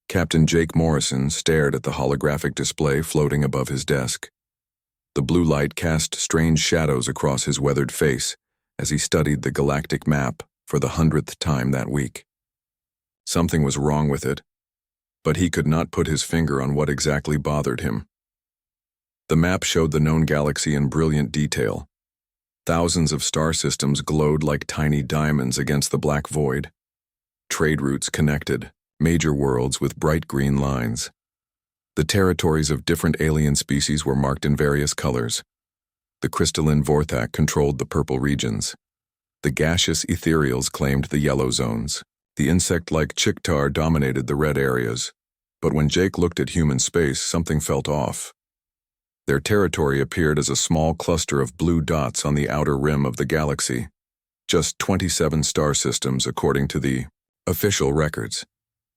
Captain Jake Morrison stared at the holographic display floating above his desk. The blue light cast strange shadows across his weathered face as he studied the galactic map for the 100th time that week. Something was wrong with it, but he could not put his finger on what exactly bothered him. The map showed the known galaxy in brilliant detail. Thousands of star systems glowed like tiny diamonds against the black void. Trade routes connected, major worlds with bright green lines. The territories of different alien species were marked in various colors. The crystalline Vorthak controlled the purple regions. The gaseous ethereals claimed the yellow zones. The insect-like Chiktar dominated the red areas. But when Jake looked at human space, something felt off. Their territory appeared as a small cluster of blue dots on the outer rim of the galaxy. Just 27 star systems according to the official records.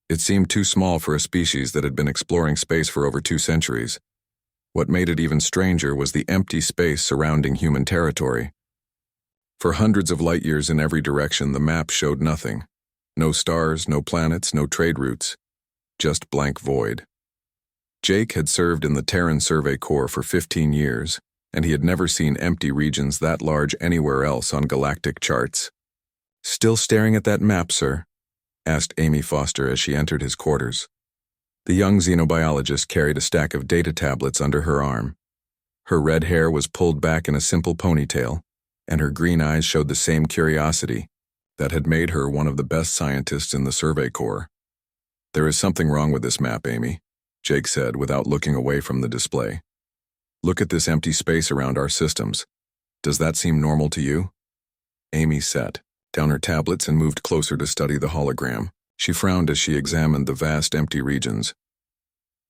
It seemed too small for a species that had been exploring space for over 2 centuries. What made it even stranger was the empty space surrounding human territory. For hundreds of light years in every direction, the map showed nothing. No stars, no planets, no trade routes. Just blank void. Jake had served in the Terran Survey Corps for 15 years, and he had never seen empty regions that large anywhere else on galactic charts. "Still staring at that map, sir?" asked Amy Foster as she entered his quarters. The young xenobiologist carried a stack of data tablets under her arm. Her red hair was pulled back in a simple ponytail, and her green eyes showed the same curiosity that had made her one of the best scientists in the Survey Corps. "There is something wrong with this map, Amy," Jake said without looking away from the display. "Look at this empty space around our systems. Does that seem normal to you?" Amy set down her tablets and moved closer to study the hologram. She frowned as she examined the vast empty regions.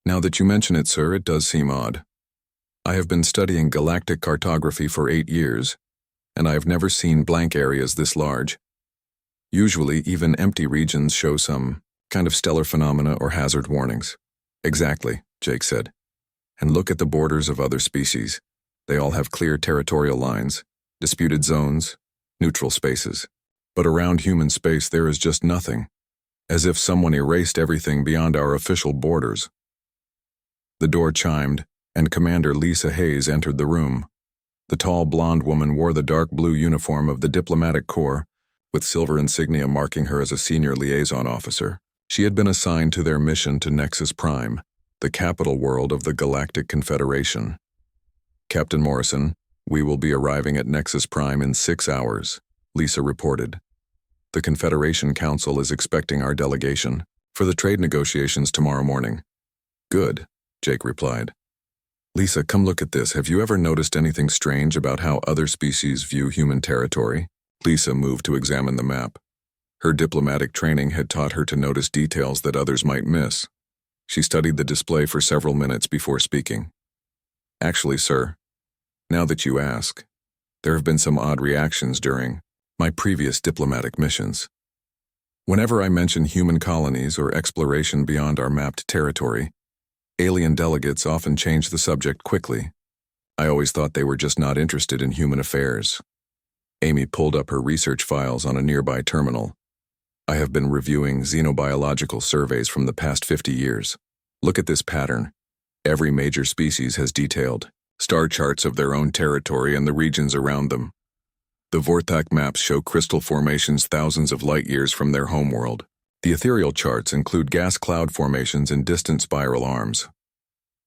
"Now that you mention it, sir, it does seem odd. I have been studying galactic cartography for 8 years, and I have never seen blank areas this large. Usually, even empty regions show some kind of stellar phenomena or hazard warnings." "Exactly," Jake said. "And look at the borders of other species. They all have clear territorial lines, disputed zones, neutral spaces. But around human space there is just nothing, as if someone erased everything beyond our official borders." The door chimed, and Commander Lisa Hayes entered the room. The tall blonde woman wore the dark blue uniform of the Diplomatic Corps, with silver insignia marking her as a senior liaison officer. She had been assigned to their mission to Nexus Prime, the capital world of the Galactic Confederation. "Captain Morrison, we will be arriving at Nexus Prime in 6 hours, Lisa reported. "The Confederation Council is expecting our delegation for the trade negotiations tomorrow morning." "Good," Jake replied. "Lisa, come look at this. Have you ever noticed anything strange about how other species view human territory?" Lisa moved to examine the map. Her diplomatic training had taught her to notice details that others might miss. She studied the display for several minutes before speaking. "Actually, sir, now that you ask, there have been some odd reactions during my previous diplomatic missions. Whenever I mention human colonies or exploration beyond our mapped territory, alien delegates often change the subject quickly. I always thought they were just not interested in human affairs." Amy pulled up her research files on a nearby terminal. "I have been reviewing xenobiological surveys from the past 50 years. Look at this pattern. Every major species has detailed star charts of their own territory and the regions around them. The Vorthak maps show crystal formations thousands of light years from their homeworld. The ethereal charts include gas cloud formations and distant spiral arms."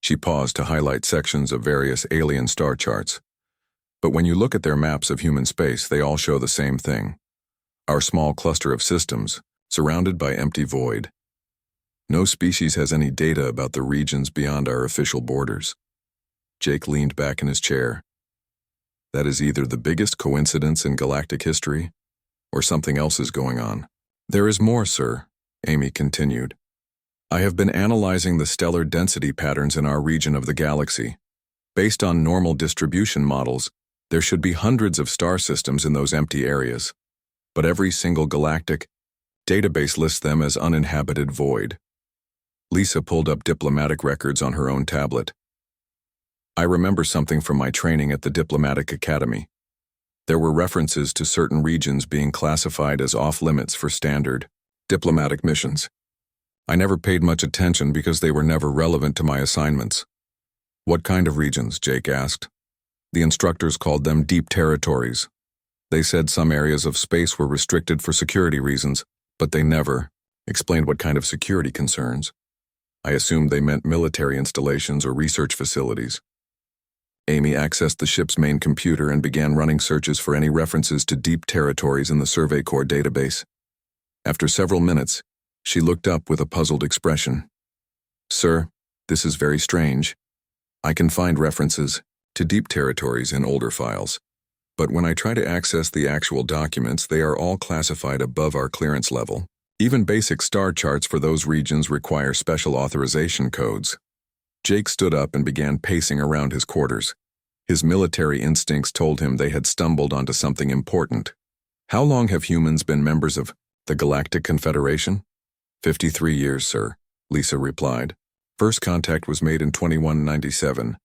She paused to highlight sections of various alien star charts. "But when you look at their maps of human space, they all show the same thing. Our small cluster of systems, surrounded by empty void. No species has any data about the regions beyond our official borders." Jake leaned back in his chair. "That is either the biggest coincidence in galactic history, or something else is going on." "There is more, sir," Amy continued. "I have been analyzing the stellar density patterns in our region of the galaxy. Based on normal distribution models, there should be hundreds of star systems in those empty areas. But every single galactic database lists them as uninhabited void." Lisa pulled up diplomatic records on her own tablet. "I remember something from my training at the Diplomatic Academy. There were references to certain regions being classified as off-limits for standard diplomatic missions. I never paid much attention because they were never relevant to my assignments. What kind of regions? Jake asked. The instructors called them deep territories. They said some areas of space were restricted for security reasons, but they never explained what kind of security concerns. I assumed they meant military installations or research facilities. Amy accessed the ship's main computer and began running searches for any references to deep territories in the Survey Corps database. After several minutes, she looked up with a puzzled expression. Sir, this is very strange. I can find references to deep territories in older files, but when I try to access the actual documents, they are all classified above our clearance level. Even basic star charts for those regions require special authorization codes. Jake stood up and began pacing around his quarters. His military instincts told him they had stumbled onto something important. How long have humans been members of the Galactic Confederation? 53 years, sir, Lisa replied. First contact was made in 2197,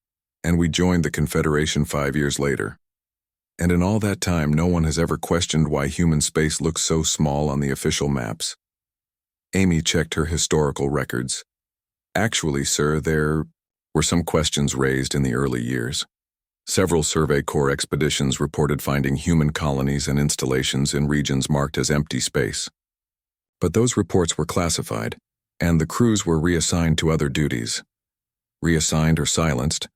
and we joined the Confederation 5 years later. And in all that time, no one has ever questioned why human space looks so small on the official maps. Amy checked her historical records. Actually, sir, there were some questions raised in the early years. Several Survey Corps expeditions reported finding human colonies and installations in regions marked as empty space. But those reports were classified, and the crews were reassigned to other duties. Reassigned or silenced?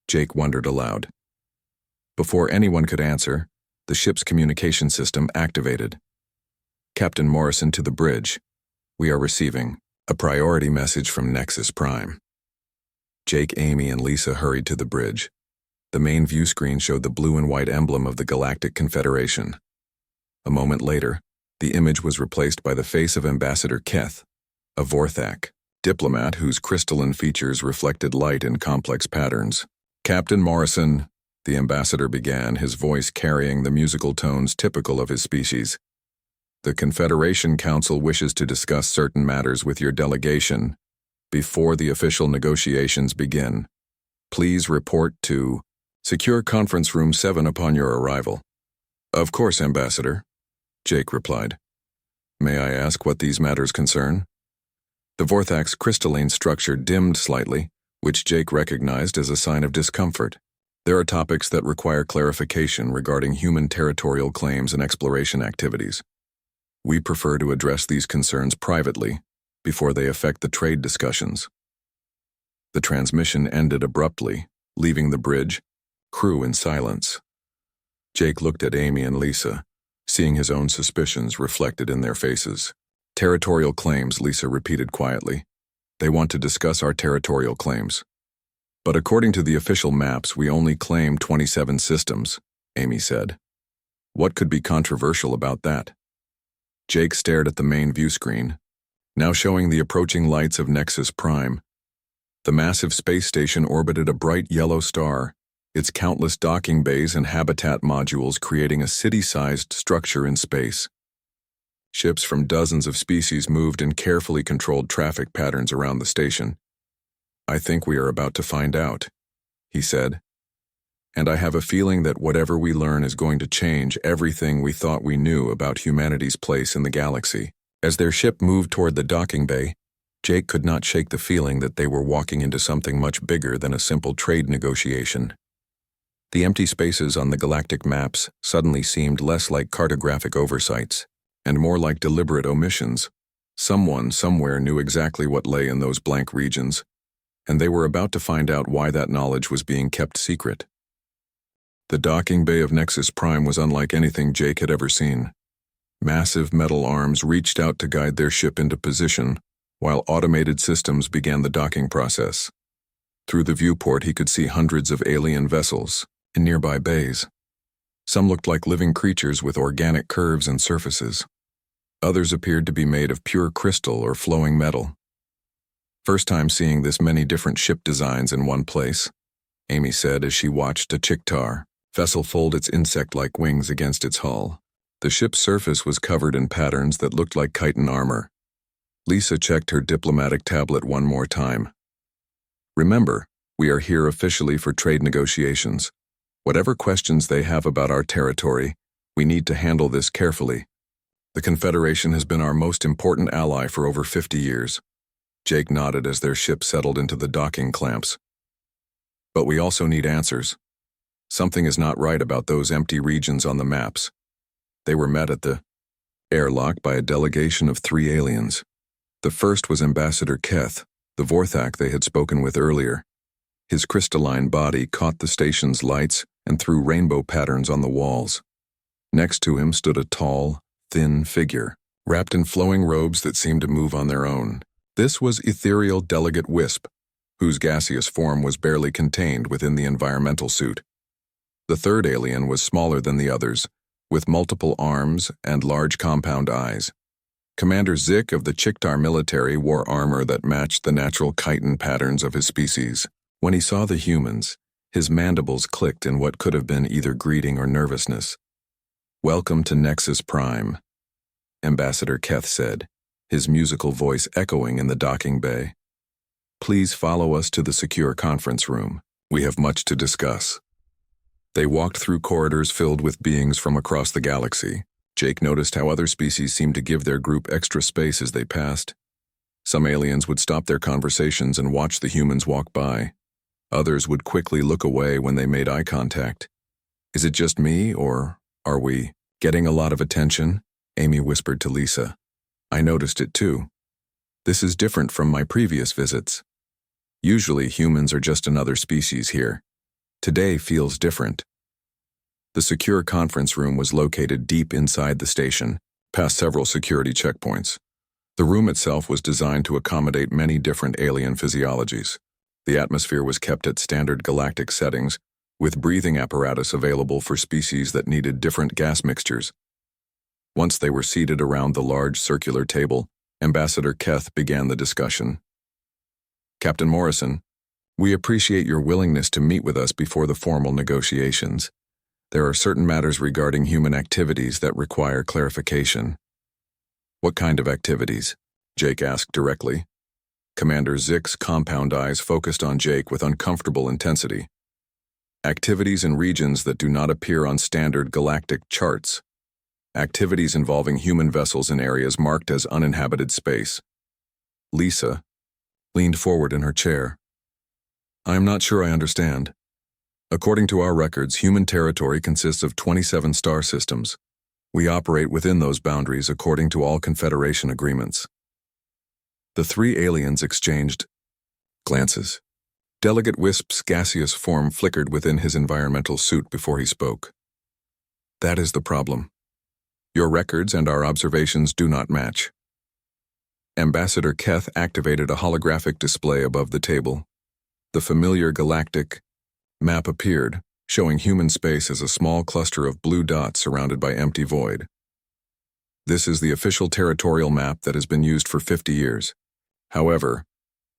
Jake wondered aloud. Before anyone could answer, the ship's communication system activated. Captain Morrison to the bridge. We are receiving a priority message from Nexus Prime. Jake, Amy, and Lisa hurried to the bridge. The main view screen showed the blue and white emblem of the Galactic Confederation. A moment later, the image was replaced by the face of Ambassador Keth, a Vorthak diplomat whose crystalline features reflected light in complex patterns. Captain Morrison, the ambassador began, his voice carrying the musical tones typical of his species. The Confederation Council wishes to discuss certain matters with your delegation before the official negotiations begin. Please report to Secure Conference Room 7 upon your arrival. Of course, Ambassador, Jake replied. May I ask what these matters concern? The Vorthak's crystalline structure dimmed slightly, which Jake recognized as a sign of discomfort. There are topics that require clarification regarding human territorial claims and exploration activities. We prefer to address these concerns privately before they affect the trade discussions. The transmission ended abruptly, leaving the bridge, crew in silence. Jake looked at Amy and Lisa, seeing his own suspicions reflected in their faces. Territorial claims, Lisa repeated quietly. They want to discuss our territorial claims. But according to the official maps, we only claim 27 systems, Amy said. What could be controversial about that? Jake stared at the main view screen, now showing the approaching lights of Nexus Prime. The massive space station orbited a bright yellow star, its countless docking bays and habitat modules creating a city-sized structure in space. Ships from dozens of species moved in carefully controlled traffic patterns around the station. I think we are about to find out, he said. And I have a feeling that whatever we learn is going to change everything we thought we knew about humanity's place in the galaxy. As their ship moved toward the docking bay, Jake could not shake the feeling that they were walking into something much bigger than a simple trade negotiation. The empty spaces on the galactic maps suddenly seemed less like cartographic oversights and more like deliberate omissions. Someone somewhere knew exactly what lay in those blank regions, and they were about to find out why that knowledge was being kept secret. The docking bay of Nexus Prime was unlike anything Jake had ever seen. Massive metal arms reached out to guide their ship into position, while automated systems began the docking process. Through the viewport, he could see hundreds of alien vessels in nearby bays. Some looked like living creatures with organic curves and surfaces. Others appeared to be made of pure crystal or flowing metal. First time seeing this many different ship designs in one place, Amy said as she watched a Chictar vessel fold its insect-like wings against its hull. The ship's surface was covered in patterns that looked like chitin armor. Lisa checked her diplomatic tablet one more time. Remember, we are here officially for trade negotiations. Whatever questions they have about our territory, we need to handle this carefully. The Confederation has been our most important ally for over 50 years. Jake nodded as their ship settled into the docking clamps. But we also need answers. Something is not right about those empty regions on the maps. They were met at the airlock by a delegation of 3 aliens. The first was Ambassador Keth, the Vorthak they had spoken with earlier. His crystalline body caught the station's lights and threw rainbow patterns on the walls. Next to him stood a tall, thin figure, wrapped in flowing robes that seemed to move on their own. This was ethereal Delegate Wisp, whose gaseous form was barely contained within the environmental suit. The third alien was smaller than the others, with multiple arms and large compound eyes. Commander Zik of the Chiktar military wore armor that matched the natural chitin patterns of his species. When he saw the humans, his mandibles clicked in what could have been either greeting or nervousness. "Welcome to Nexus Prime," Ambassador Keth said, his musical voice echoing in the docking bay. "Please follow us to the secure conference room. We have much to discuss." They walked through corridors filled with beings from across the galaxy. Jake noticed how other species seemed to give their group extra space as they passed. Some aliens would stop their conversations and watch the humans walk by. Others would quickly look away when they made eye contact. "Is it just me, or are we getting a lot of attention?" Amy whispered to Lisa. "I noticed it too. This is different from my previous visits. Usually humans are just another species here. Today feels different." The secure conference room was located deep inside the station, past several security checkpoints. The room itself was designed to accommodate many different alien physiologies. The atmosphere was kept at standard galactic settings, with breathing apparatus available for species that needed different gas mixtures. Once they were seated around the large circular table, Ambassador Keth began the discussion. "Captain Morrison, we appreciate your willingness to meet with us before the formal negotiations. There are certain matters regarding human activities that require clarification." "What kind of activities?" Jake asked directly. Commander Zik's compound eyes focused on Jake with uncomfortable intensity. "Activities in regions that do not appear on standard galactic charts. Activities involving human vessels in areas marked as uninhabited space." Lisa leaned forward in her chair. "I am not sure I understand. According to our records, human territory consists of 27 star systems. We operate within those boundaries according to all Confederation agreements." The 3 aliens exchanged glances. Delegate Wisp's gaseous form flickered within his environmental suit before he spoke. "That is the problem. Your records and our observations do not match." Ambassador Keth activated a holographic display above the table. The familiar galactic map appeared, showing human space as a small cluster of blue dots surrounded by empty void. "This is the official territorial map that has been used for 50 years. However,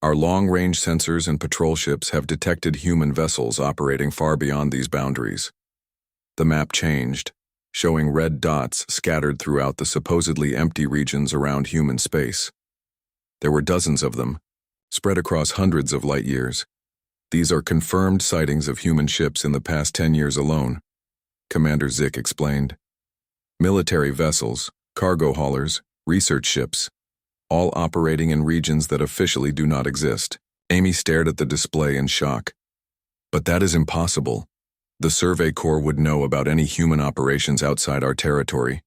our long-range sensors and patrol ships have detected human vessels operating far beyond these boundaries." The map changed, showing red dots scattered throughout the supposedly empty regions around human space. There were dozens of them, spread across hundreds of light years. "These are confirmed sightings of human ships in the past 10 years alone," Commander Zik explained. "Military vessels, cargo haulers, research ships, all operating in regions that officially do not exist." Amy stared at the display in shock. "But that is impossible. The Survey Corps would know about any human operations outside our territory.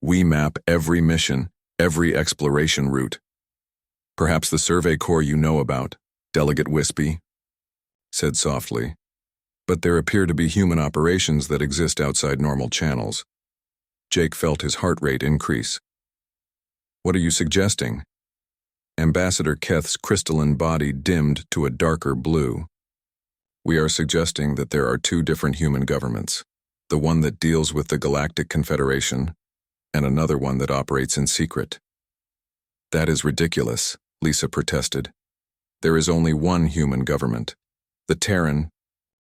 We map every mission, every exploration route." "Perhaps the Survey Corps you know about, Delegate Wispy said softly. "But there appear to be human operations that exist outside normal channels." Jake felt his heart rate increase. "What are you suggesting?" Ambassador Keth's crystalline body dimmed to a darker blue. "We are suggesting that there are 2 different human governments, the one that deals with the Galactic Confederation, and another one that operates in secret." "That is ridiculous," Lisa protested. "There is only one human government. The Terran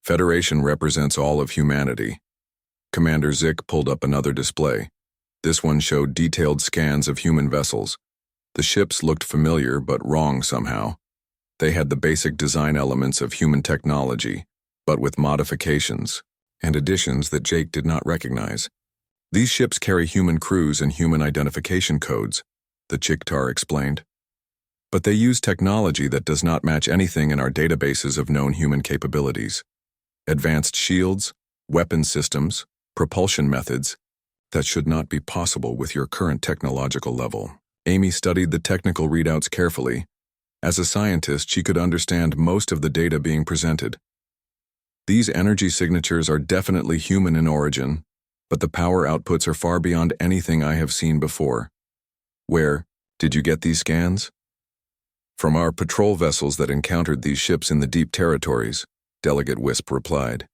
Federation represents all of humanity." Commander Zik pulled up another display. This one showed detailed scans of human vessels. The ships looked familiar but wrong somehow. They had the basic design elements of human technology, but with modifications and additions that Jake did not recognize. "These ships carry human crews and human identification codes," the Chiktar explained. But they use technology that does not match anything in our databases of known human capabilities. Advanced shields, weapon systems, propulsion methods that should not be possible with your current technological level. Amy studied the technical readouts carefully. As a scientist, she could understand most of the data being presented. These energy signatures are definitely human in origin, but the power outputs are far beyond anything I have seen before. Where did you get these scans? From our patrol vessels that encountered these ships in the deep territories, Delegate Wisp replied.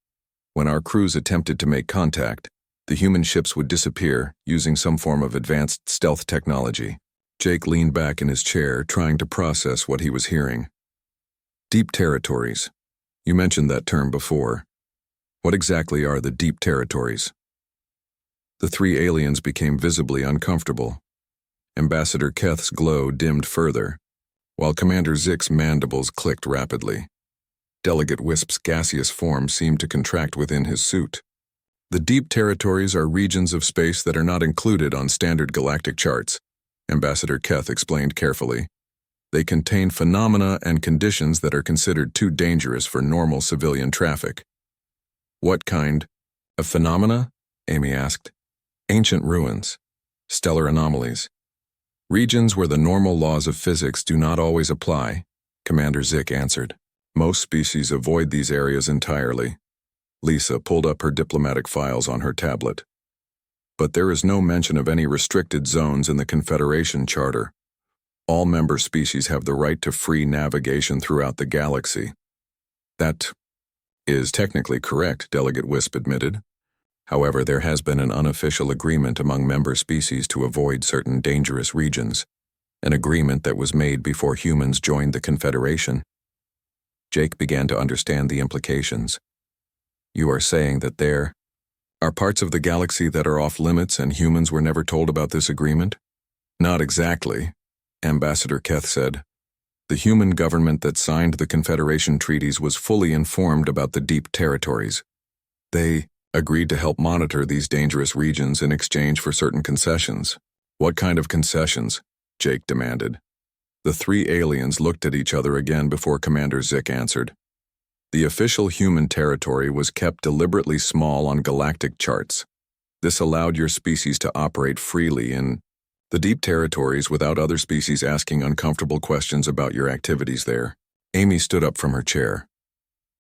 When our crews attempted to make contact, the human ships would disappear using some form of advanced stealth technology. Jake leaned back in his chair, trying to process what he was hearing. Deep territories. You mentioned that term before. What exactly are the deep territories? The three aliens became visibly uncomfortable. Ambassador Keth's glow dimmed further, while Commander Zick's mandibles clicked rapidly. Delegate Wisp's gaseous form seemed to contract within his suit. The deep territories are regions of space that are not included on standard galactic charts, Ambassador Keth explained carefully. They contain phenomena and conditions that are considered too dangerous for normal civilian traffic. What kind of phenomena? Amy asked. Ancient ruins, stellar anomalies. Regions where the normal laws of physics do not always apply, Commander Zick answered. Most species avoid these areas entirely. Lisa pulled up her diplomatic files on her tablet. But there is no mention of any restricted zones in the Confederation Charter. All member species have the right to free navigation throughout the galaxy. That is technically correct, Delegate Wisp admitted. However, there has been an unofficial agreement among member species to avoid certain dangerous regions, an agreement that was made before humans joined the Confederation. Jake began to understand the implications. You are saying that there are parts of the galaxy that are off limits and humans were never told about this agreement? Not exactly, Ambassador Keth said. The human government that signed the Confederation treaties was fully informed about the deep territories. They agreed to help monitor these dangerous regions in exchange for certain concessions. What kind of concessions? Jake demanded. The three aliens looked at each other again before Commander Zick answered. The official human territory was kept deliberately small on galactic charts. This allowed your species to operate freely in the deep territories without other species asking uncomfortable questions about your activities there. Amy stood up from her chair.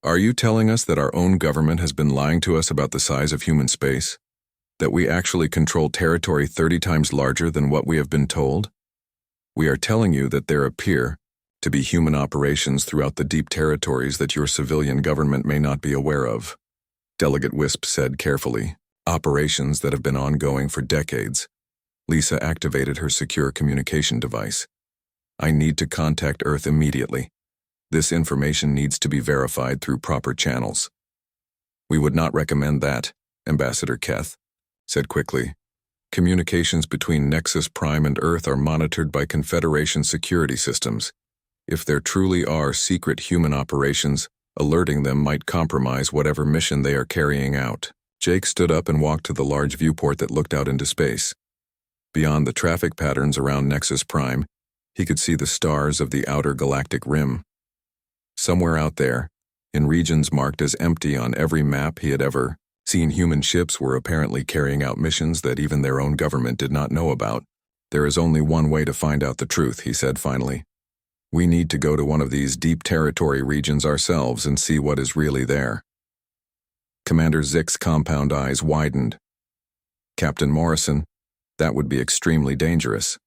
Are you telling us that our own government has been lying to us about the size of human space? That we actually control territory 30 times larger than what we have been told? We are telling you that there appear to be human operations throughout the deep territories that your civilian government may not be aware of, Delegate Wisp said carefully. Operations that have been ongoing for decades. Lisa activated her secure communication device. I need to contact Earth immediately. This information needs to be verified through proper channels. We would not recommend that, Ambassador Keth said quickly. Communications between Nexus Prime and Earth are monitored by Confederation security systems. If there truly are secret human operations, alerting them might compromise whatever mission they are carrying out. Jake stood up and walked to the large viewport that looked out into space. Beyond the traffic patterns around Nexus Prime, he could see the stars of the outer galactic rim. Somewhere out there, in regions marked as empty on every map he had ever seen, human ships were apparently carrying out missions that even their own government did not know about. There is only one way to find out the truth, he said finally. We need to go to one of these deep territory regions ourselves and see what is really there. Commander Zick's compound eyes widened. Captain Morrison, that would be extremely dangerous.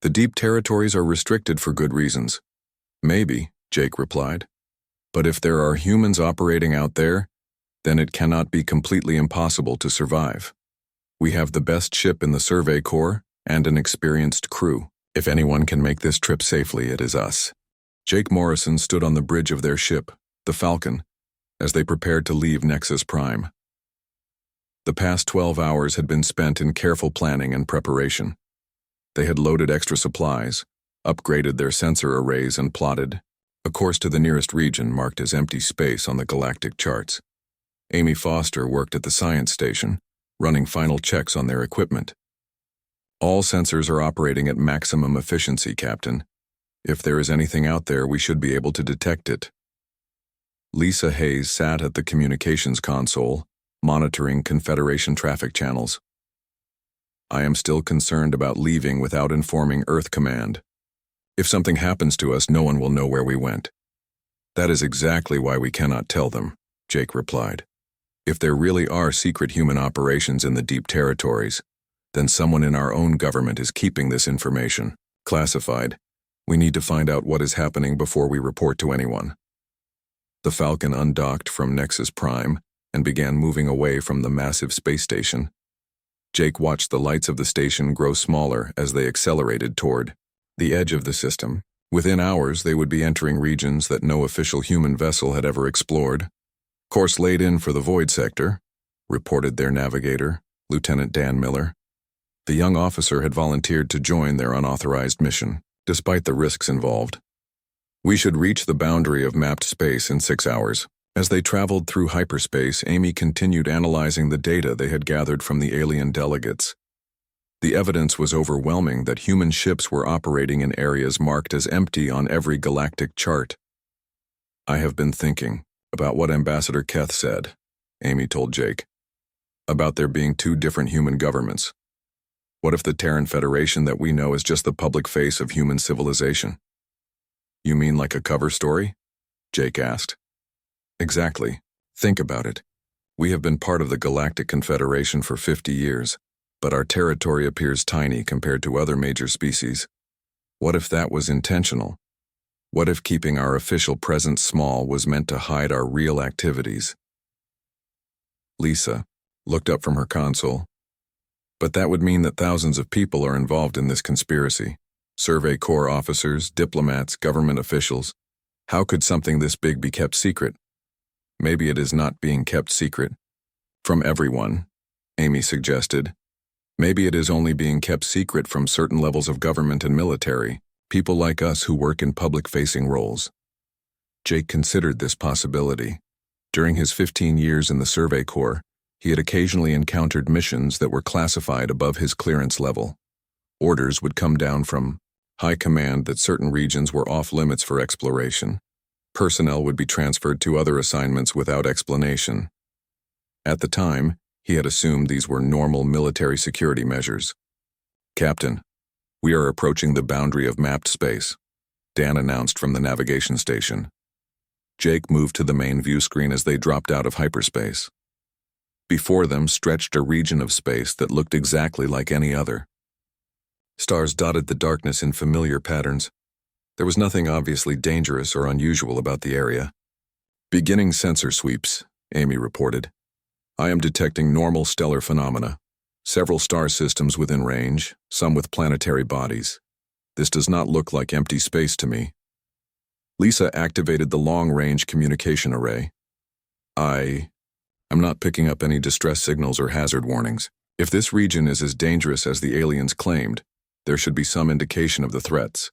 The deep territories are restricted for good reasons. Maybe, Jake replied. But if there are humans operating out there, then it cannot be completely impossible to survive. We have the best ship in the Survey Corps and an experienced crew. If anyone can make this trip safely, it is us. Jake Morrison stood on the bridge of their ship, the Falcon, as they prepared to leave Nexus Prime. The past 12 hours had been spent in careful planning and preparation. They had loaded extra supplies, upgraded their sensor arrays, and plotted a course to the nearest region marked as empty space on the galactic charts. Amy Foster worked at the science station, running final checks on their equipment. All sensors are operating at maximum efficiency, Captain. If there is anything out there, we should be able to detect it. Lisa Hayes sat at the communications console, monitoring Confederation traffic channels. I am still concerned about leaving without informing Earth Command. If something happens to us, no one will know where we went. That is exactly why we cannot tell them, Jake replied. If there really are secret human operations in the deep territories, then someone in our own government is keeping this information classified. We need to find out what is happening before we report to anyone. The Falcon undocked from Nexus Prime and began moving away from the massive space station. Jake watched the lights of the station grow smaller as they accelerated toward the edge of the system. Within hours, they would be entering regions that no official human vessel had ever explored. Course laid in for the Void Sector, reported their navigator, Lieutenant Dan Miller. The young officer had volunteered to join their unauthorized mission, despite the risks involved. We should reach the boundary of mapped space in 6 hours. As they traveled through hyperspace, Amy continued analyzing the data they had gathered from the alien delegates. The evidence was overwhelming that human ships were operating in areas marked as empty on every galactic chart. I have been thinking about what Ambassador Keth said, Amy told Jake, about there being 2 different human governments. What if the Terran Federation that we know is just the public face of human civilization? You mean like a cover story? Jake asked. Exactly. Think about it. We have been part of the Galactic Confederation for 50 years, but our territory appears tiny compared to other major species. What if that was intentional? What if keeping our official presence small was meant to hide our real activities? Lisa looked up from her console. But that would mean that thousands of people are involved in this conspiracy. Survey Corps officers, diplomats, government officials. How could something this big be kept secret? Maybe it is not being kept secret. From everyone, Amy suggested. Maybe it is only being kept secret from certain levels of government and military, people like us who work in public-facing roles. Jake considered this possibility. During his 15 years in the Survey Corps, he had occasionally encountered missions that were classified above his clearance level. Orders would come down from high command that certain regions were off-limits for exploration. Personnel would be transferred to other assignments without explanation. At the time, he had assumed these were normal military security measures. Captain, we are approaching the boundary of mapped space, Dan announced from the navigation station. Jake moved to the main view screen as they dropped out of hyperspace. Before them stretched a region of space that looked exactly like any other. Stars dotted the darkness in familiar patterns. There was nothing obviously dangerous or unusual about the area. Beginning sensor sweeps, Amy reported. I am detecting normal stellar phenomena. Several star systems within range, some with planetary bodies. This does not look like empty space to me. Lisa activated the long-range communication array. I'm not picking up any distress signals or hazard warnings. If this region is as dangerous as the aliens claimed, there should be some indication of the threats.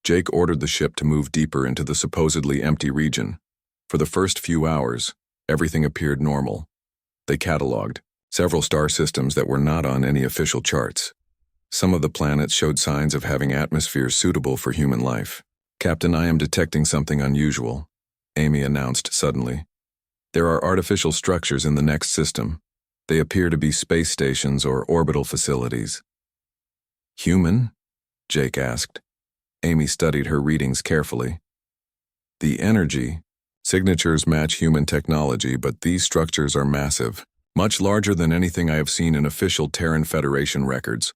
Jake ordered the ship to move deeper into the supposedly empty region. For the first few hours, everything appeared normal. They cataloged several star systems that were not on any official charts. Some of the planets showed signs of having atmospheres suitable for human life. Captain, I am detecting something unusual, Amy announced suddenly. There are artificial structures in the next system. They appear to be space stations or orbital facilities. Human? Jake asked. Amy studied her readings carefully. The energy signatures match human technology, but these structures are massive, much larger than anything I have seen in official Terran Federation records.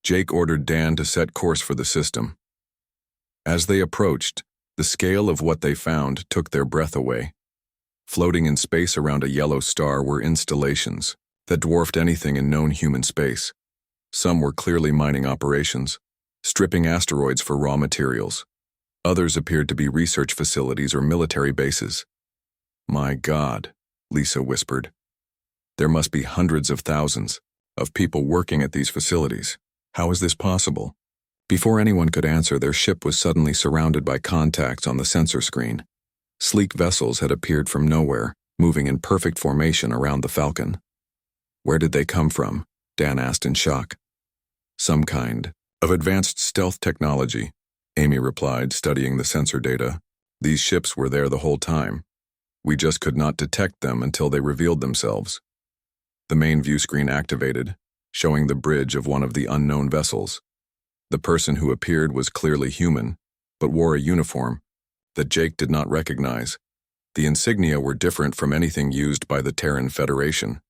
Jake ordered Dan to set course for the system. As they approached, the scale of what they found took their breath away. Floating in space around a yellow star were installations that dwarfed anything in known human space. Some were clearly mining operations, stripping asteroids for raw materials. Others appeared to be research facilities or military bases. My God, Lisa whispered. There must be hundreds of thousands of people working at these facilities. How is this possible? Before anyone could answer, their ship was suddenly surrounded by contacts on the sensor screen. Sleek vessels had appeared from nowhere, moving in perfect formation around the Falcon. Where did they come from? Dan asked in shock. Some kind of advanced stealth technology, Amy replied, studying the sensor data. These ships were there the whole time. We just could not detect them until they revealed themselves. The main view screen activated, showing the bridge of one of the unknown vessels. The person who appeared was clearly human, but wore a uniform that Jake did not recognize. The insignia were different from anything used by the Terran Federation.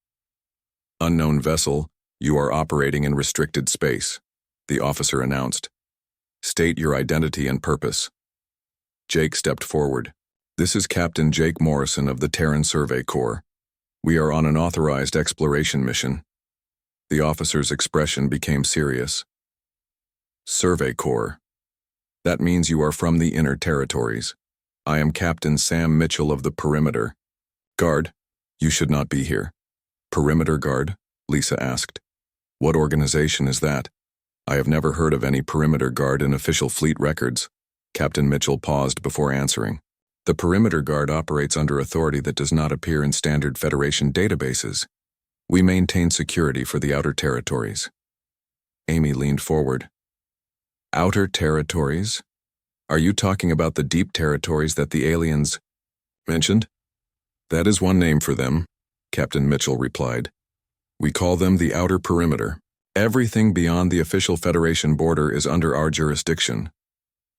Unknown vessel, you are operating in restricted space, the officer announced. State your identity and purpose. Jake stepped forward. This is Captain Jake Morrison of the Terran Survey Corps. We are on an authorized exploration mission. The officer's expression became serious. Survey Corps. That means you are from the inner territories. I am Captain Sam Mitchell of the Perimeter. Guard, you should not be here. Perimeter Guard? Lisa asked. What organization is that? I have never heard of any Perimeter Guard in official fleet records. Captain Mitchell paused before answering. The Perimeter Guard operates under authority that does not appear in standard Federation databases. We maintain security for the outer territories. Amy leaned forward. Outer territories? Are you talking about the deep territories that the aliens mentioned? That is one name for them, Captain Mitchell replied. We call them the outer perimeter. Everything beyond the official Federation border is under our jurisdiction.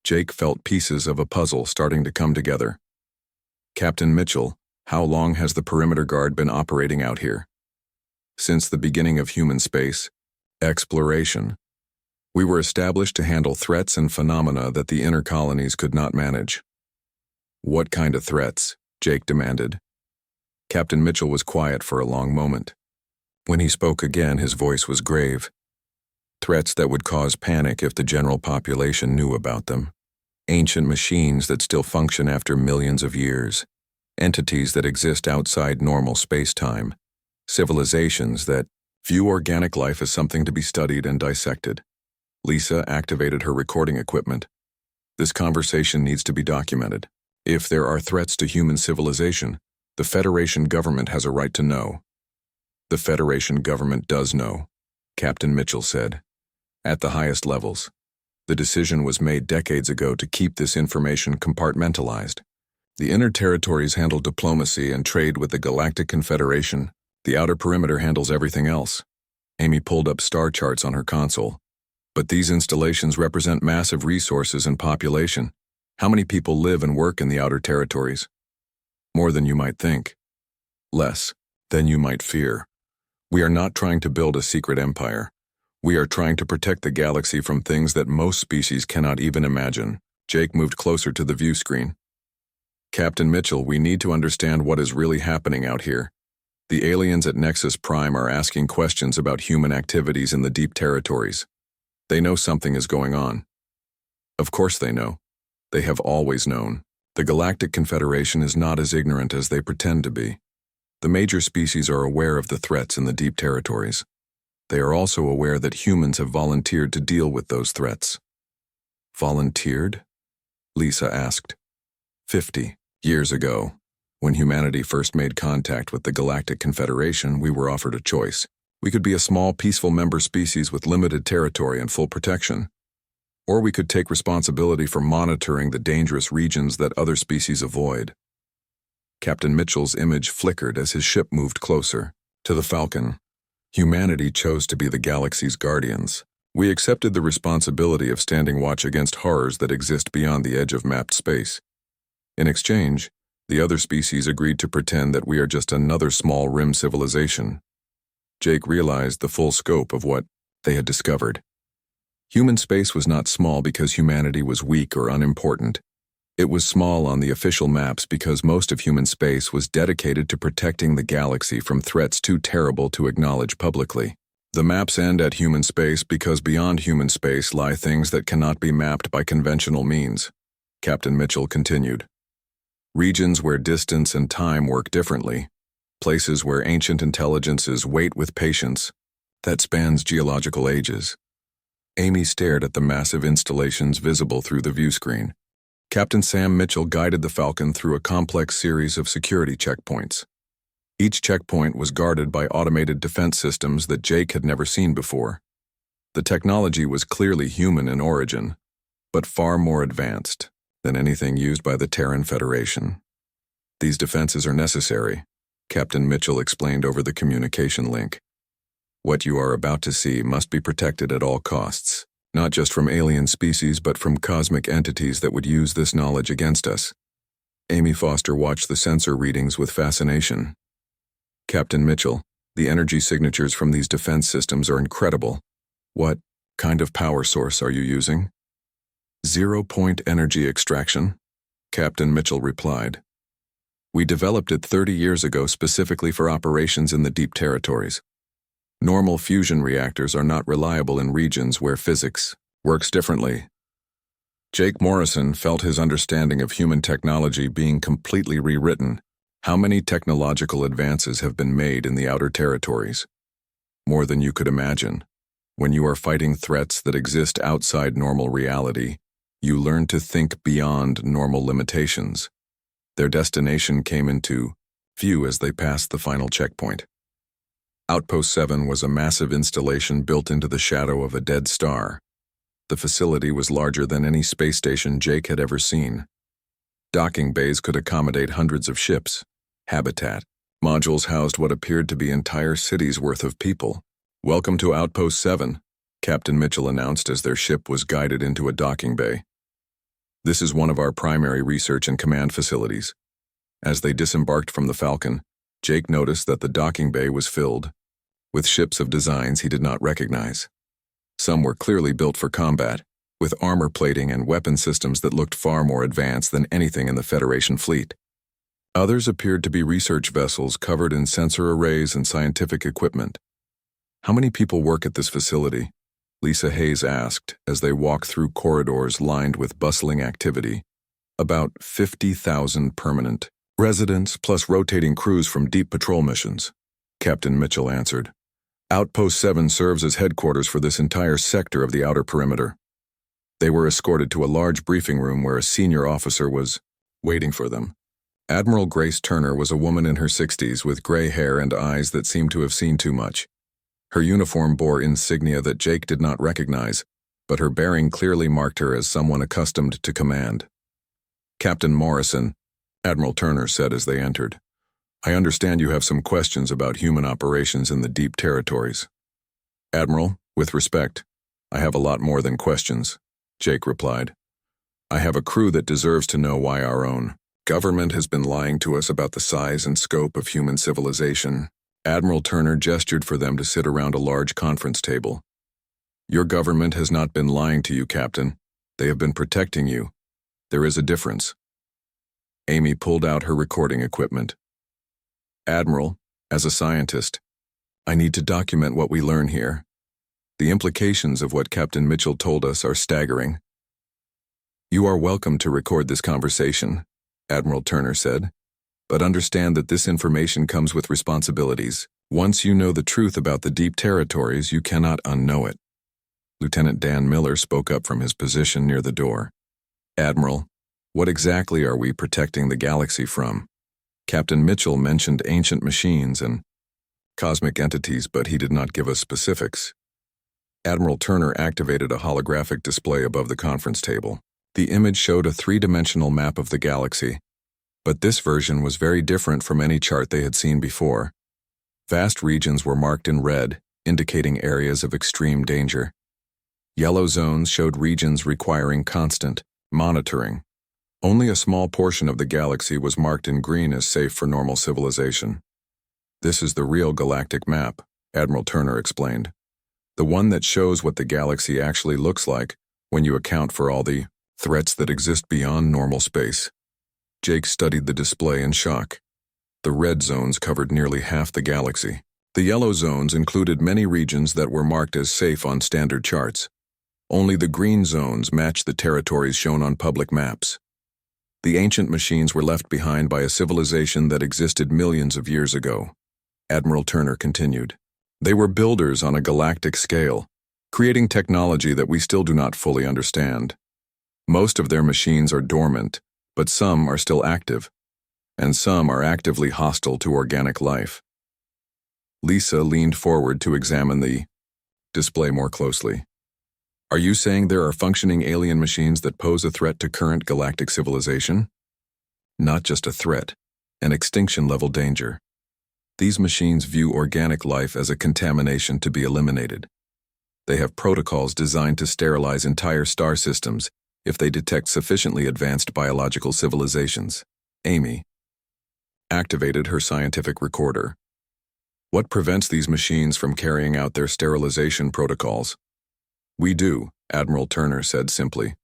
Jake felt pieces of a puzzle starting to come together. Captain Mitchell, how long has the Perimeter Guard been operating out here? Since the beginning of human space exploration. We were established to handle threats and phenomena that the inner colonies could not manage. What kind of threats? Jake demanded. Captain Mitchell was quiet for a long moment. When he spoke again, his voice was grave. Threats that would cause panic if the general population knew about them. Ancient machines that still function after millions of years. Entities that exist outside normal space-time. Civilizations that view organic life as something to be studied and dissected. Lisa activated her recording equipment. This conversation needs to be documented. If there are threats to human civilization, the Federation government has a right to know. The Federation government does know, Captain Mitchell said. At the highest levels. The decision was made decades ago to keep this information compartmentalized. The inner territories handle diplomacy and trade with the Galactic Confederation. The outer perimeter handles everything else. Amy pulled up star charts on her console. But these installations represent massive resources and population. How many people live and work in the outer territories? More than you might think. Less than you might fear. We are not trying to build a secret empire. We are trying to protect the galaxy from things that most species cannot even imagine. Jake moved closer to the view screen. Captain Mitchell, we need to understand what is really happening out here. The aliens at Nexus Prime are asking questions about human activities in the deep territories. They know something is going on. Of course they know. They have always known. The Galactic Confederation is not as ignorant as they pretend to be. The major species are aware of the threats in the deep territories. They are also aware that humans have volunteered to deal with those threats. Volunteered? Lisa asked. 50 years ago, when humanity first made contact with the Galactic Confederation, we were offered a choice. We could be a small, peaceful member species with limited territory and full protection. Or we could take responsibility for monitoring the dangerous regions that other species avoid. Captain Mitchell's image flickered as his ship moved closer to the Falcon. Humanity chose to be the galaxy's guardians. We accepted the responsibility of standing watch against horrors that exist beyond the edge of mapped space. In exchange, the other species agreed to pretend that we are just another small rim civilization. Jake realized the full scope of what they had discovered. Human space was not small because humanity was weak or unimportant. It was small on the official maps because most of human space was dedicated to protecting the galaxy from threats too terrible to acknowledge publicly. The maps end at human space because beyond human space lie things that cannot be mapped by conventional means, Captain Mitchell continued. Regions where distance and time work differently. Places where ancient intelligences wait with patience that spans geological ages. Amy stared at the massive installations visible through the view screen. Captain Sam Mitchell guided the Falcon through a complex series of security checkpoints. Each checkpoint was guarded by automated defense systems that Jake had never seen before. The technology was clearly human in origin. but far more advanced than anything used by the Terran Federation. These defenses are necessary, Captain Mitchell explained over the communication link. What you are about to see must be protected at all costs, not just from alien species but from cosmic entities that would use this knowledge against us. Amy Foster watched the sensor readings with fascination. Captain Mitchell, the energy signatures from these defense systems are incredible. What kind of power source are you using? 0-point energy extraction, Captain Mitchell replied. We developed it 30 years ago specifically for operations in the deep territories. Normal fusion reactors are not reliable in regions where physics works differently. Jake Morrison felt his understanding of human technology being completely rewritten. How many technological advances have been made in the outer territories? More than you could imagine. When you are fighting threats that exist outside normal reality, you learn to think beyond normal limitations. Their destination came into view as they passed the final checkpoint. Outpost 7 was a massive installation built into the shadow of a dead star. The facility was larger than any space station Jake had ever seen. Docking bays could accommodate hundreds of ships. Habitat modules housed what appeared to be entire cities' worth of people. Welcome to Outpost 7, Captain Mitchell announced as their ship was guided into a docking bay. This is one of our primary research and command facilities. As they disembarked from the Falcon, Jake noticed that the docking bay was filled with ships of designs he did not recognize. Some were clearly built for combat, with armor plating and weapon systems that looked far more advanced than anything in the Federation fleet. Others appeared to be research vessels covered in sensor arrays and scientific equipment. How many people work at this facility? Lisa Hayes asked as they walked through corridors lined with bustling activity. About 50,000 permanent residents plus rotating crews from deep patrol missions, Captain Mitchell answered. Outpost 7 serves as headquarters for this entire sector of the outer perimeter. They were escorted to a large briefing room where a senior officer was waiting for them. Admiral Grace Turner was a woman in her 60s with gray hair and eyes that seemed to have seen too much. Her uniform bore insignia that Jake did not recognize, but her bearing clearly marked her as someone accustomed to command. Captain Morrison, Admiral Turner said as they entered. I understand you have some questions about human operations in the deep territories. Admiral, with respect, I have a lot more than questions, Jake replied. I have a crew that deserves to know why our own government has been lying to us about the size and scope of human civilization. Admiral Turner gestured for them to sit around a large conference table. Your government has not been lying to you, Captain. They have been protecting you. There is a difference. Amy pulled out her recording equipment. Admiral, as a scientist, I need to document what we learn here. The implications of what Captain Mitchell told us are staggering. You are welcome to record this conversation, Admiral Turner said, but understand that this information comes with responsibilities. Once you know the truth about the deep territories, you cannot unknow it. Lieutenant Dan Miller spoke up from his position near the door. Admiral, what exactly are we protecting the galaxy from? Captain Mitchell mentioned ancient machines and cosmic entities, but he did not give us specifics. Admiral Turner activated a holographic display above the conference table. The image showed a three-dimensional map of the galaxy, but this version was very different from any chart they had seen before. Vast regions were marked in red, indicating areas of extreme danger. Yellow zones showed regions requiring constant monitoring. Only a small portion of the galaxy was marked in green as safe for normal civilization. This is the real galactic map, Admiral Turner explained. The one that shows what the galaxy actually looks like when you account for all the threats that exist beyond normal space. Jake studied the display in shock. The red zones covered nearly half the galaxy. The yellow zones included many regions that were marked as safe on standard charts. Only the green zones matched the territories shown on public maps. The ancient machines were left behind by a civilization that existed millions of years ago. Admiral Turner continued. They were builders on a galactic scale, creating technology that we still do not fully understand. Most of their machines are dormant, but some are still active, and some are actively hostile to organic life. Lisa leaned forward to examine the display more closely. Are you saying there are functioning alien machines that pose a threat to current galactic civilization? Not just a threat, an extinction-level danger. These machines view organic life as a contamination to be eliminated. They have protocols designed to sterilize entire star systems if they detect sufficiently advanced biological civilizations. Amy activated her scientific recorder. What prevents these machines from carrying out their sterilization protocols? We do, Admiral Turner said simply.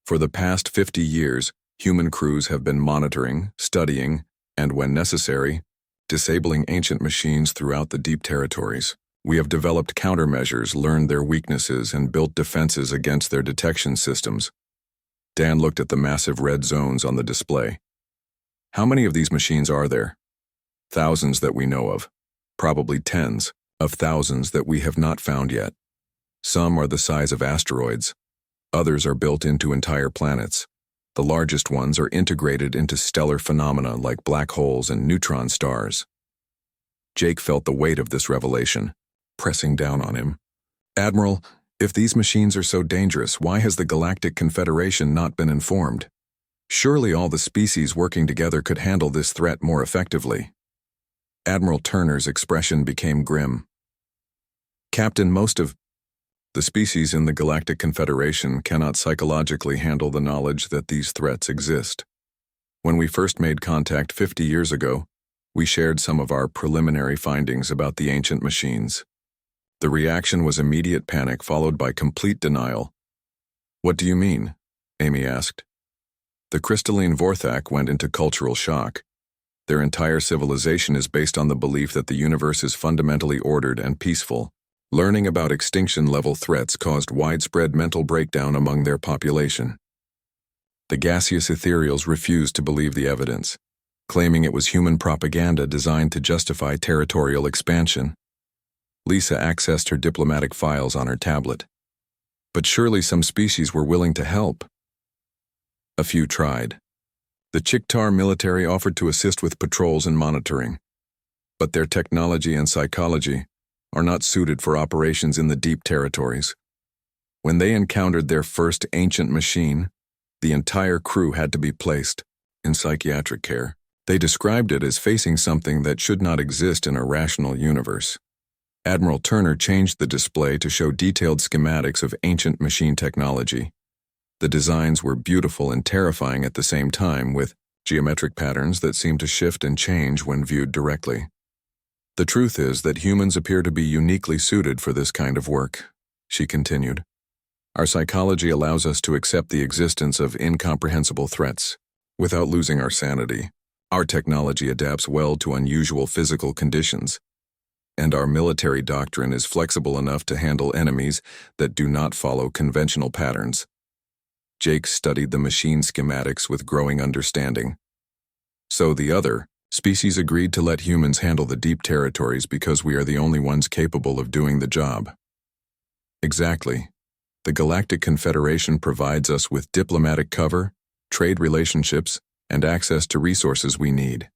For the past 50 years, human crews have been monitoring, studying, and when necessary, disabling ancient machines throughout the deep territories. We have developed countermeasures, learned their weaknesses, and built defenses against their detection systems. Dan looked at the massive red zones on the display. How many of these machines are there? Thousands that we know of. Probably tens of thousands that we have not found yet. Some are the size of asteroids. Others are built into entire planets. The largest ones are integrated into stellar phenomena like black holes and neutron stars. Jake felt the weight of this revelation, pressing down on him. Admiral, if these machines are so dangerous, why has the Galactic Confederation not been informed? Surely all the species working together could handle this threat more effectively. Admiral Turner's expression became grim. Captain, most of the species in the Galactic Confederation cannot psychologically handle the knowledge that these threats exist. When we first made contact 50 years ago, we shared some of our preliminary findings about the ancient machines. The reaction was immediate panic followed by complete denial. What do you mean? Amy asked. The crystalline Vorthak went into cultural shock. Their entire civilization is based on the belief that the universe is fundamentally ordered and peaceful. Learning about extinction-level threats caused widespread mental breakdown among their population. The gaseous ethereals refused to believe the evidence, claiming it was human propaganda designed to justify territorial expansion. Lisa accessed her diplomatic files on her tablet. But surely some species were willing to help. A few tried. The Chictar military offered to assist with patrols and monitoring. But their technology and psychology are not suited for operations in the deep territories. When they encountered their first ancient machine, the entire crew had to be placed in psychiatric care. They described it as facing something that should not exist in a rational universe. Admiral Turner changed the display to show detailed schematics of ancient machine technology. The designs were beautiful and terrifying at the same time, with geometric patterns that seemed to shift and change when viewed directly. The truth is that humans appear to be uniquely suited for this kind of work, she continued. Our psychology allows us to accept the existence of incomprehensible threats without losing our sanity. Our technology adapts well to unusual physical conditions, and our military doctrine is flexible enough to handle enemies that do not follow conventional patterns. Jake studied the machine schematics with growing understanding. So the other species agreed to let humans handle the deep territories because we are the only ones capable of doing the job. Exactly. The Galactic Confederation provides us with diplomatic cover, trade relationships, and access to resources we need.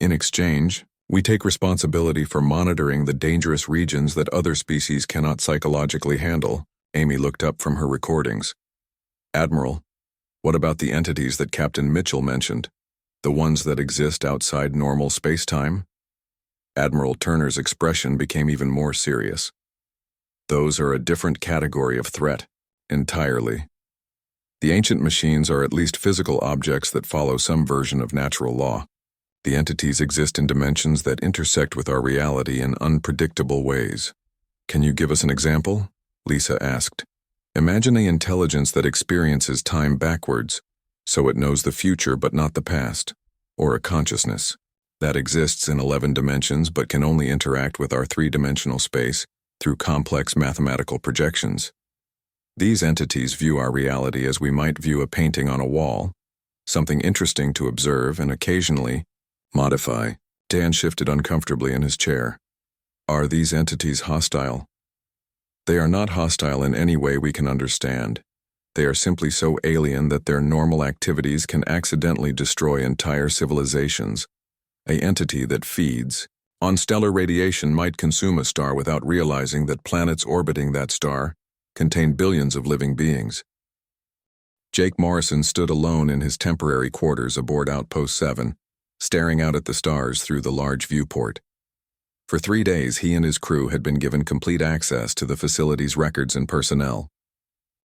In exchange, we take responsibility for monitoring the dangerous regions that other species cannot psychologically handle. Amy looked up from her recordings. Admiral, what about the entities that Captain Mitchell mentioned? The ones that exist outside normal space-time? Admiral Turner's expression became even more serious. Those are a different category of threat, entirely. The ancient machines are at least physical objects that follow some version of natural law. The entities exist in dimensions that intersect with our reality in unpredictable ways. Can you give us an example? Lisa asked. Imagine an intelligence that experiences time backwards, so it knows the future but not the past, or a consciousness that exists in 11 dimensions but can only interact with our three-dimensional space through complex mathematical projections. These entities view our reality as we might view a painting on a wall, something interesting to observe and occasionally modify. Dan shifted uncomfortably in his chair. Are these entities hostile? They are not hostile in any way we can understand. They are simply so alien that their normal activities can accidentally destroy entire civilizations. An entity that feeds on stellar radiation might consume a star without realizing that planets orbiting that star contained billions of living beings. Jake Morrison stood alone in his temporary quarters aboard Outpost 7, staring out at the stars through the large viewport. For 3 days, he and his crew had been given complete access to the facility's records and personnel.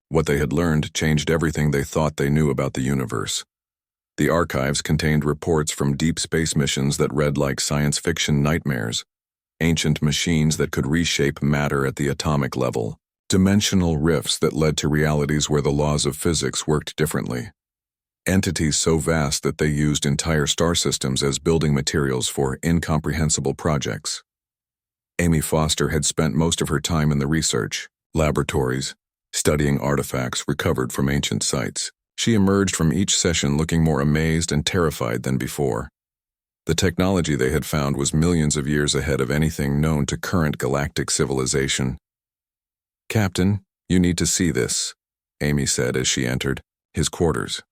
What they had learned changed everything they thought they knew about the universe. The archives contained reports from deep space missions that read like science fiction nightmares, ancient machines that could reshape matter at the atomic level, dimensional rifts that led to realities where the laws of physics worked differently, entities so vast that they used entire star systems as building materials for incomprehensible projects. Amy Foster had spent most of her time in the research laboratories, studying artifacts recovered from ancient sites. She emerged from each session looking more amazed and terrified than before. The technology they had found was millions of years ahead of anything known to current galactic civilization. "Captain, you need to see this," Amy said as she entered his quarters.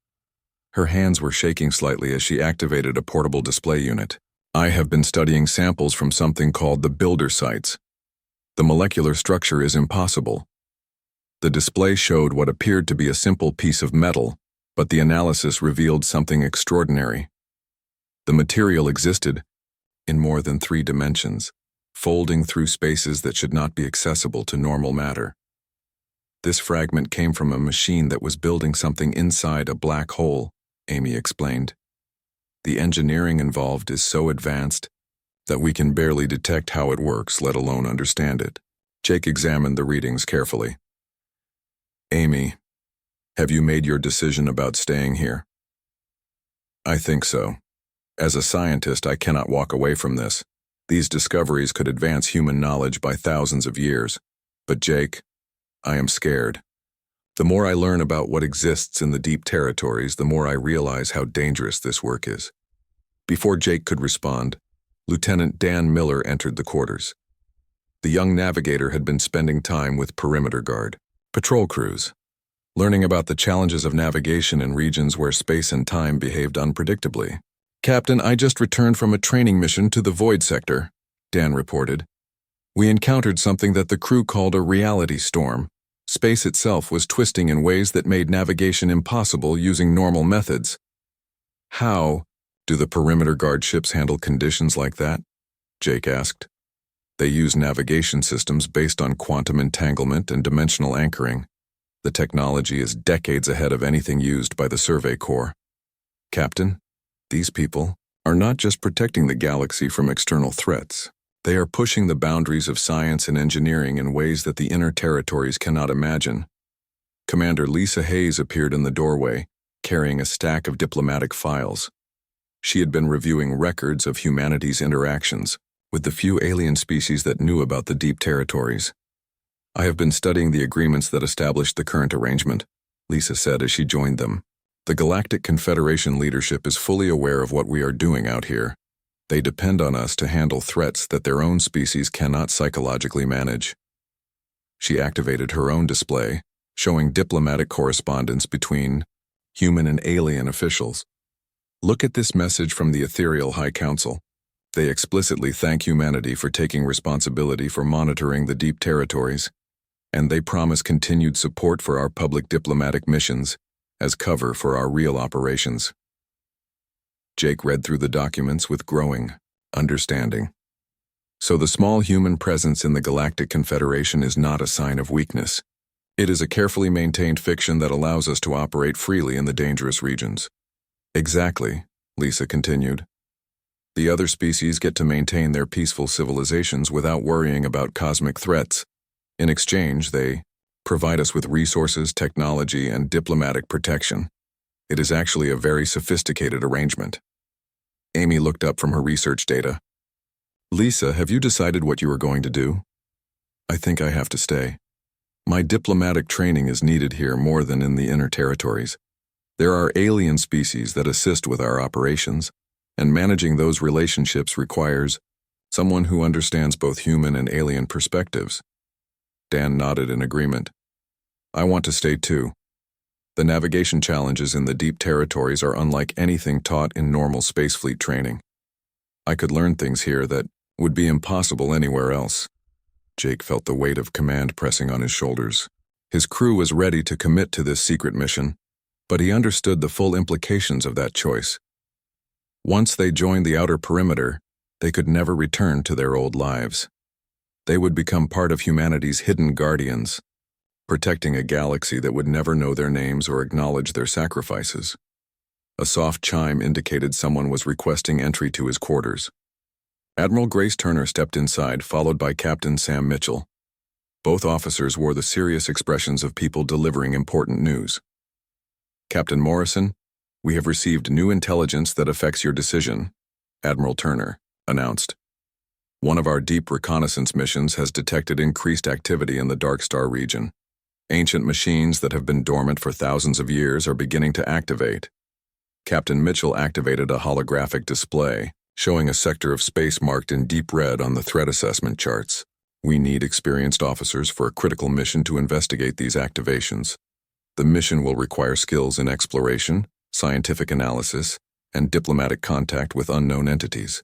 Her hands were shaking slightly as she activated a portable display unit. "I have been studying samples from something called the builder sites. The molecular structure is impossible." The display showed what appeared to be a simple piece of metal, but the analysis revealed something extraordinary. The material existed in more than 3 dimensions, folding through spaces that should not be accessible to normal matter. This fragment came from a machine that was building something inside a black hole, Amy explained. "The engineering involved is so advanced that we can barely detect how it works, let alone understand it." Jake examined the readings carefully. "Amy, have you made your decision about staying here?" "I think so. As a scientist, I cannot walk away from this. These discoveries could advance human knowledge by thousands of years. But Jake, I am scared. The more I learn about what exists in the deep territories, the more I realize how dangerous this work is." Before Jake could respond, Lieutenant Dan Miller entered the quarters. The young navigator had been spending time with perimeter guard patrol crews, learning about the challenges of navigation in regions where space and time behaved unpredictably. "Captain, I just returned from a training mission to the Void Sector," Dan reported. "We encountered something that the crew called a reality storm. Space itself was twisting in ways that made navigation impossible using normal methods." "How do the perimeter guard ships handle conditions like that?" Jake asked. "They use navigation systems based on quantum entanglement and dimensional anchoring. The technology is decades ahead of anything used by the Survey Corps." "Captain, these people are not just protecting the galaxy from external threats. They are pushing the boundaries of science and engineering in ways that the inner territories cannot imagine." Commander Lisa Hayes appeared in the doorway, carrying a stack of diplomatic files. She had been reviewing records of humanity's interactions with the few alien species that knew about the deep territories. "I have been studying the agreements that established the current arrangement," Lisa said as she joined them. "The Galactic Confederation leadership is fully aware of what we are doing out here. They depend on us to handle threats that their own species cannot psychologically manage." She activated her own display, showing diplomatic correspondence between human and alien officials. "Look at this message from the Ethereal High Council. They explicitly thank humanity for taking responsibility for monitoring the deep territories, and they promise continued support for our public diplomatic missions as cover for our real operations." Jake read through the documents with growing understanding. So the small human presence in the Galactic Confederation is not a sign of weakness. It is a carefully maintained fiction that allows us to operate freely in the dangerous regions. "Exactly," Lisa continued. "The other species get to maintain their peaceful civilizations without worrying about cosmic threats. In exchange, they provide us with resources, technology, and diplomatic protection. It is actually a very sophisticated arrangement." Amy looked up from her research data. "Lisa, have you decided what you are going to do?" "I think I have to stay. My diplomatic training is needed here more than in the inner territories. There are alien species that assist with our operations, and managing those relationships requires someone who understands both human and alien perspectives." Dan nodded in agreement. "I want to stay too. The navigation challenges in the deep territories are unlike anything taught in normal space fleet training. I could learn things here that would be impossible anywhere else." Jake felt the weight of command pressing on his shoulders. His crew was ready to commit to this secret mission, but he understood the full implications of that choice. Once they joined the outer perimeter, they could never return to their old lives. They would become part of humanity's hidden guardians, protecting a galaxy that would never know their names or acknowledge their sacrifices. A soft chime indicated someone was requesting entry to his quarters. Admiral Grace Turner stepped inside, followed by Captain Sam Mitchell. Both officers wore the serious expressions of people delivering important news. "Captain Morrison, we have received new intelligence that affects your decision," Admiral Turner announced. "One of our deep reconnaissance missions has detected increased activity in the Dark Star region. Ancient machines that have been dormant for thousands of years are beginning to activate." Captain Mitchell activated a holographic display, showing a sector of space marked in deep red on the threat assessment charts. "We need experienced officers for a critical mission to investigate these activations. The mission will require skills in exploration, scientific analysis, and diplomatic contact with unknown entities."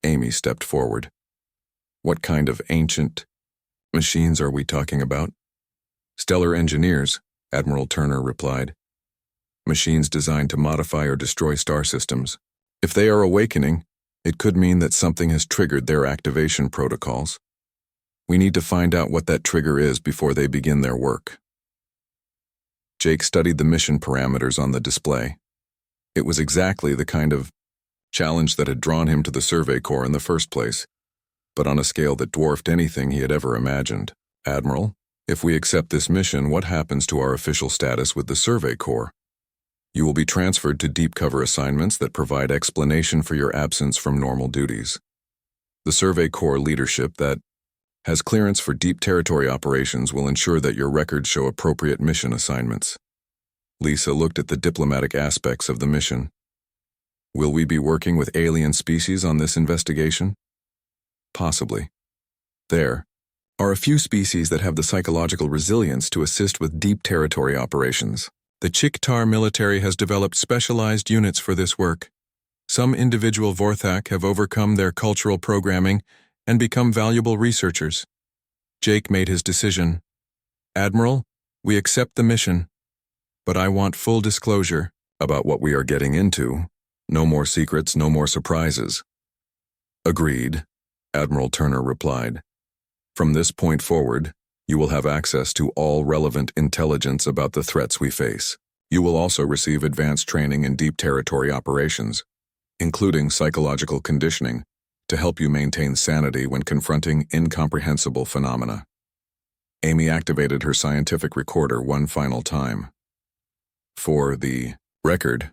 Amy stepped forward. "What kind of ancient machines are we talking about?" "Stellar engineers," Admiral Turner replied. "Machines designed to modify or destroy star systems. If they are awakening, it could mean that something has triggered their activation protocols. We need to find out what that trigger is before they begin their work." Jake studied the mission parameters on the display. It was exactly the kind of challenge that had drawn him to the Survey Corps in the first place, but on a scale that dwarfed anything he had ever imagined. "Admiral, if we accept this mission, what happens to our official status with the Survey Corps?" "You will be transferred to deep cover assignments that provide explanation for your absence from normal duties. The Survey Corps leadership that has clearance for deep territory operations will ensure that your records show appropriate mission assignments." Lisa looked at the diplomatic aspects of the mission. "Will we be working with alien species on this investigation?" "Possibly. There are a few species that have the psychological resilience to assist with deep territory operations. The Chictar military has developed specialized units for this work. Some individual Vorthak have overcome their cultural programming and become valuable researchers." Jake made his decision. "Admiral, we accept the mission, but I want full disclosure about what we are getting into. No more secrets, no more surprises." "Agreed," Admiral Turner replied. "From this point forward, you will have access to all relevant intelligence about the threats we face. You will also receive advanced training in deep territory operations, including psychological conditioning, to help you maintain sanity when confronting incomprehensible phenomena." Amy activated her scientific recorder one final time. "For the record,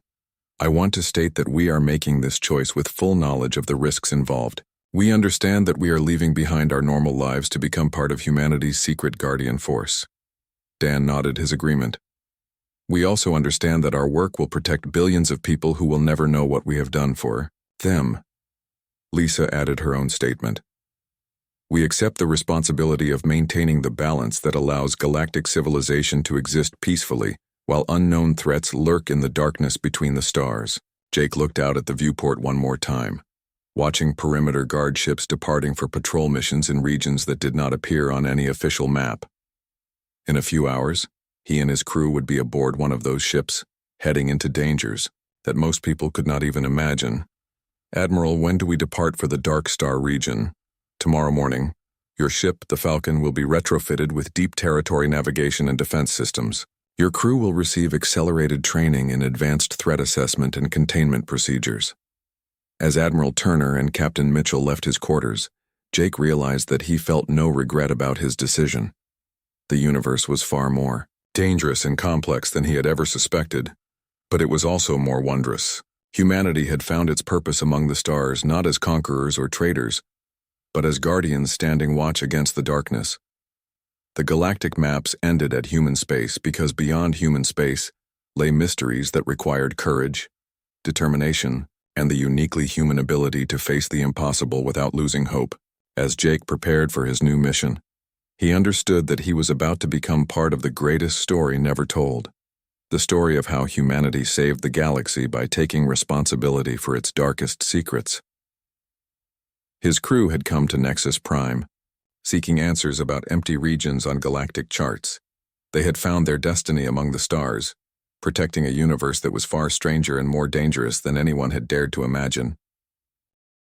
I want to state that we are making this choice with full knowledge of the risks involved. We understand that we are leaving behind our normal lives to become part of humanity's secret guardian force." Dan nodded his agreement. "We also understand that our work will protect billions of people who will never know what we have done for them." Lisa added her own statement. "We accept the responsibility of maintaining the balance that allows galactic civilization to exist peacefully while unknown threats lurk in the darkness between the stars." Jake looked out at the viewport one more time, watching perimeter guard ships departing for patrol missions in regions that did not appear on any official map. In a few hours, he and his crew would be aboard one of those ships, heading into dangers that most people could not even imagine. "Admiral, when do we depart for the Dark Star region?" "Tomorrow morning. Your ship, the Falcon, will be retrofitted with deep territory navigation and defense systems. Your crew will receive accelerated training in advanced threat assessment and containment procedures." As Admiral Turner and Captain Mitchell left his quarters, Jake realized that he felt no regret about his decision. The universe was far more dangerous and complex than he had ever suspected, but it was also more wondrous. Humanity had found its purpose among the stars not as conquerors or traitors, but as guardians standing watch against the darkness. The galactic maps ended at human space because beyond human space lay mysteries that required courage, determination, and the uniquely human ability to face the impossible without losing hope. As Jake prepared for his new mission, he understood that he was about to become part of the greatest story never told. The story of how humanity saved the galaxy by taking responsibility for its darkest secrets. His crew had come to Nexus Prime, seeking answers about empty regions on galactic charts. They had found their destiny among the stars, protecting a universe that was far stranger and more dangerous than anyone had dared to imagine.